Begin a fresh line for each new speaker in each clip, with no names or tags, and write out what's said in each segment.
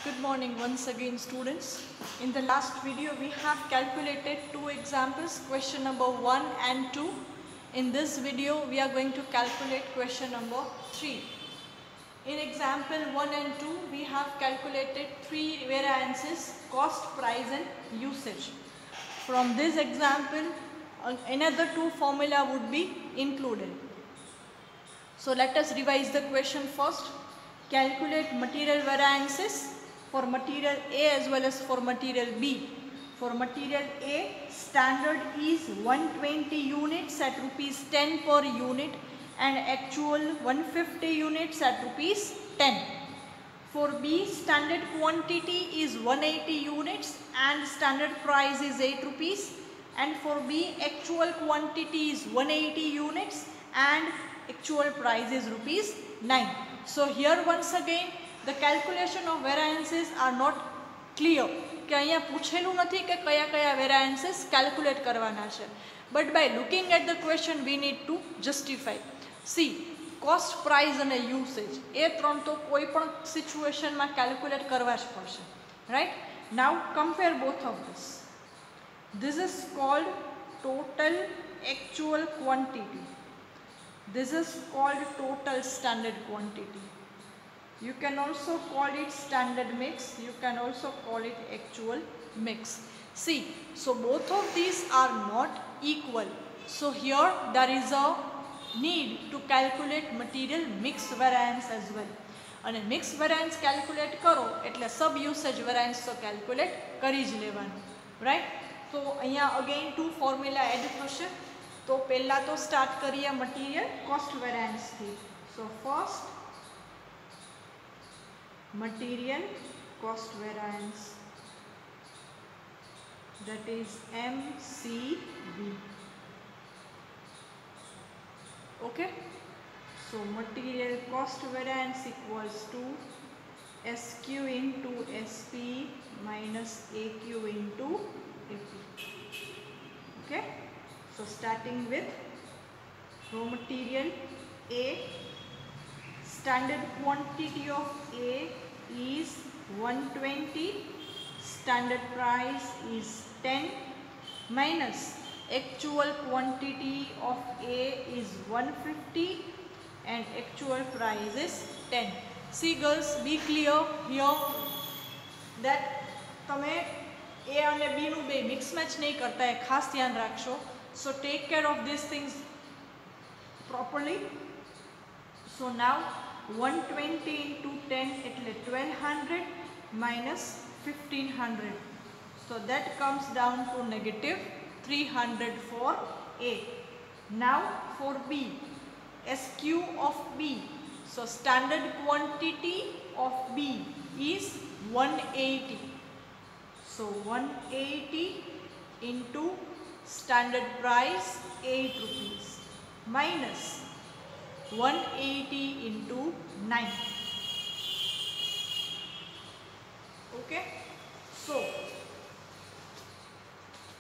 Good morning once again, students. In the last video we have calculated two examples, question number 1 and 2. In this video we are going to calculate question number 3. In example 1 and 2 we have calculated three variances: cost, price and usage. From this example another two formula would be included. So let us revise the question first. Calculate material variances for material A as well as for material B. For material A, standard is 120 units at rupees 10 per unit and actual 150 units at rupees 10. For B, standard quantity is 180 units and standard price is 8 rupees. And for B, actual quantity is 180 units and actual price is rupees 9. So here once again the calculation of variances are not clear. કે અહીંયા પૂછેલું નથી કે કયા કયા variances calculate કરવાના છે. But by looking at the question we need to justify. See, cost, price and usage એ ત્રણ તો કોઈ પણ સિચ્યુએશનમાં calculate કરવા જ પડશે. Right? Now compare both of this. This is called total actual quantity. This is called total standard quantity. You can also call it standard mix. You can also call it actual mix. See, so both of these are not equal. So here there is a need to calculate material mix variance as well. And mix variance calculate karo એટલે sub usage variance તો calculate કરી જ લેવાનું. Right? So અહીંયા again two formula add થશે. तो पहला तो स्टार्ट करिए मटीरियल कॉस्ट वेरिएंस थी. So first material cost variance that is MCV. Okay, so material cost variance equals to SQ into SP minus AQ into AP. Okay. So starting with raw material A, standard quantity of A is 120, standard price is 10 minus actual quantity of A is 150 and actual price is 10. See girls, be clear here that તમે A અને B નું બે mix match નહીં કરતા, એ ખાસ ધ્યાન રાખશો. So take care of these things properly. So now 120 into 10 એટલે 1200 minus 1500. So that comes down to negative 300 for A. Now for B, SQ of B. So standard quantity of B is 180. So 180 into standard price 8 rupees minus 180 into 9. Okay, so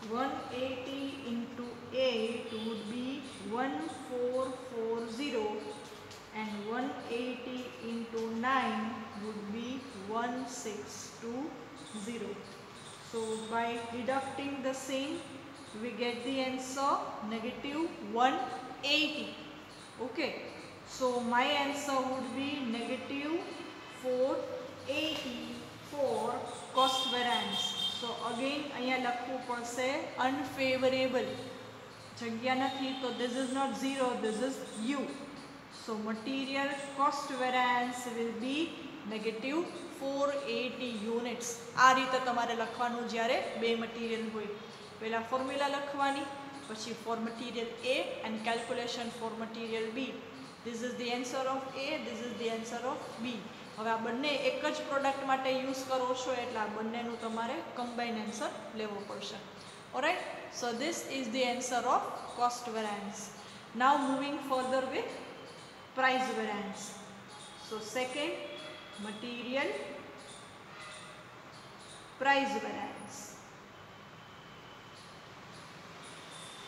180 into 8 would be 1440 and 180 into 9 would be 1620. So by deducting the same we get the answer negative 180. Okay, so my answer would be negative 480 for cost variance. So again અહીંયા લખવું પડશે unfavorable. જગ્યા નથી તો this is not 0, this is U. So material cost variance will be negative 480 units. આ રીતે તમારે લખવાનું જ્યારે બે મટીરિયલ હોય. પહેલા ફોર્મ્યુલા લખવાની, પછી for material A and calculation for material B. This is the answer of A, this is the answer of B. હવે આ બંને એક જ પ્રોડક્ટ માટે યુઝ કરો છો એટલે આ બંનેનું તમારે કમ્બાઇન આન્સર લેવો પડશે. Alright, so this is the answer of cost variance. Now moving further with price variance. So second, material price variance,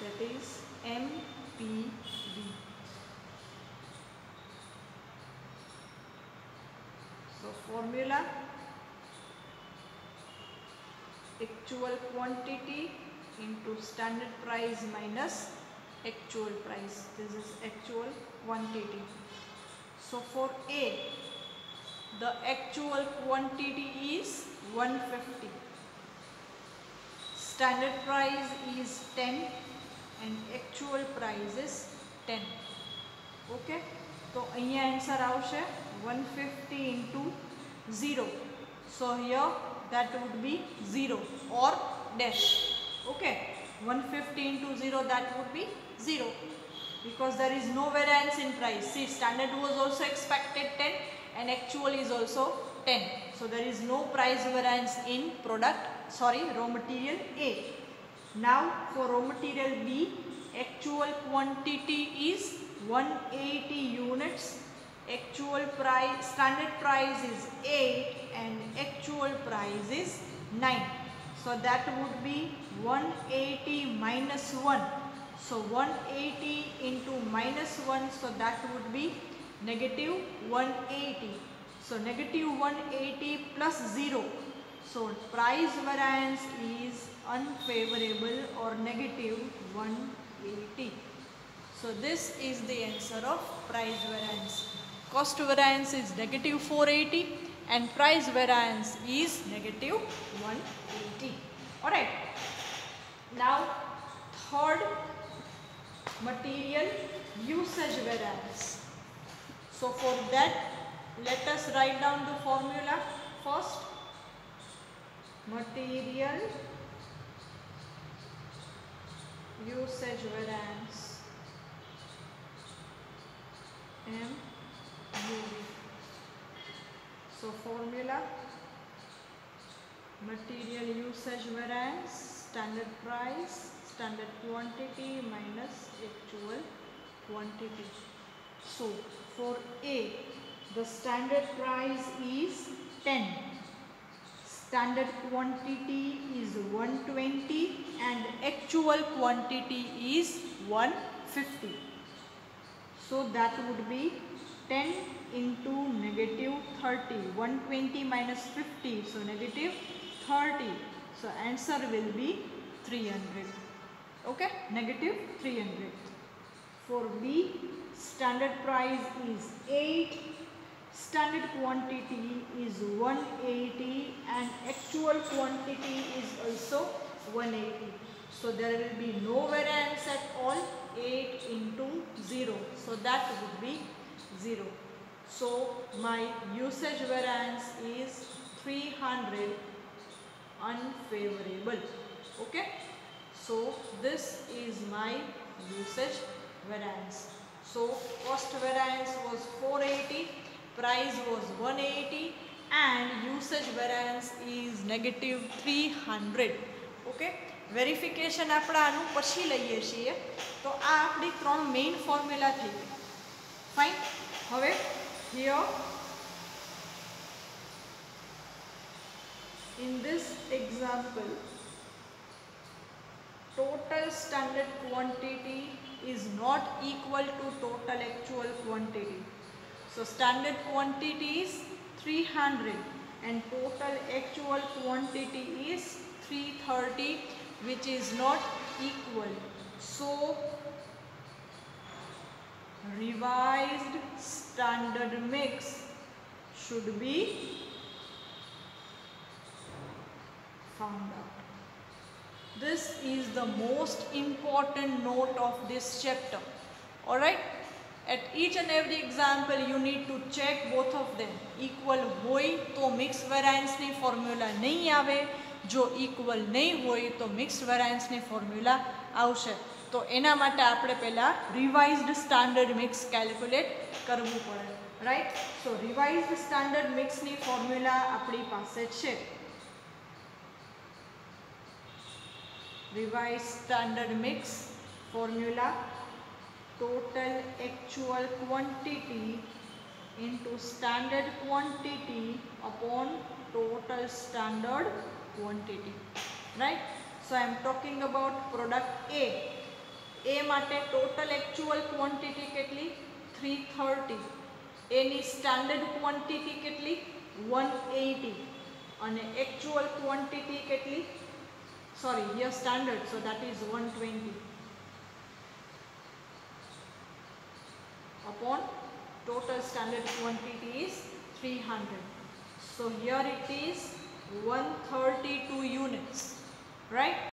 that is MPV. So formula actual quantity into standard price minus actual price. This is actual quantity. So for A, the actual quantity is 150. Standard price is 10 and actual price is 10. Okay. So here answer આવશે 150 into 0. So here that would be 0 or dash. Okay. 150 into 0, that would be 0 because there is no variance in price. See, standard was also expected 10 and actual is also 10. So there is no price variance in raw material A. Now for raw material B, actual quantity is 180 units. Actual price, standard price is 8 and actual price is 9. So that would be 180 minus 1. So 180 into minus 1, so that would be negative 180. So negative 180 plus 0. So price variance is unfavorable or negative 180. So this is the answer of price variance. Cost variance is negative 480 and price variance is negative 180. Alright. Now third, material usage variance. So for that, let us write down the formula first. Material usage variance, MUV. So formula, material usage variance, standard price, standard quantity minus actual quantity. So for A, the standard price is 10. Standard quantity is 120 and actual quantity is 150. So that would be 10 into negative 30. 120 minus 50. So negative 30. So answer will be 300. Okay, negative 300. For B, standard price is 8. Standard quantity is 180 and actual quantity is also 180. So there will be no variance at all. 8 into 0. So that would be 0. So my usage variance is 300 unfavorable. Okay. So this is my usage variance. So cost variance was 480. Price was 180 and usage variance is negative 300. Okay. Verification આપણે આનું પછી લઈએ છીએ. તો આ આપણી ત્રણ main formula થઈ ગઈ. ફાઇન. હવે here in this example, total standard quantity is not equal to total actual quantity. So standard quantity is 300 and total actual quantity is 330, which is not equal. So revised standard mix should be found out. This is the most important note of this chapter. Alright. At each and every example you need to check both of them. Equal hoy to mixed variance ni formula nahi aave. જો equal નહીં હોય તો mixed વેરિયન્સની formula આવશે. તો એના માટે આપણે પહેલાં રિવાઇઝ્ડ સ્ટાન્ડર્ડ મિક્સ કેલ્ક્યુલેટ કરવું પડે. રાઈટ. સો રિવાઇઝ્ડ સ્ટાન્ડર્ડ મિક્સની ફોર્મ્યુલા આપણી પાસે છે. Revised standard mix formula total actual quantity into standard quantity upon total standard quantity. Right. So I am talking about product A. A માટે total actual quantity કેટલી? 330. A ની standard quantity કેટલી? 180. અને actual quantity કેટલી? sorry, here standard, so that is 120 upon total standard quantity is 300. So here it is 132 units, right?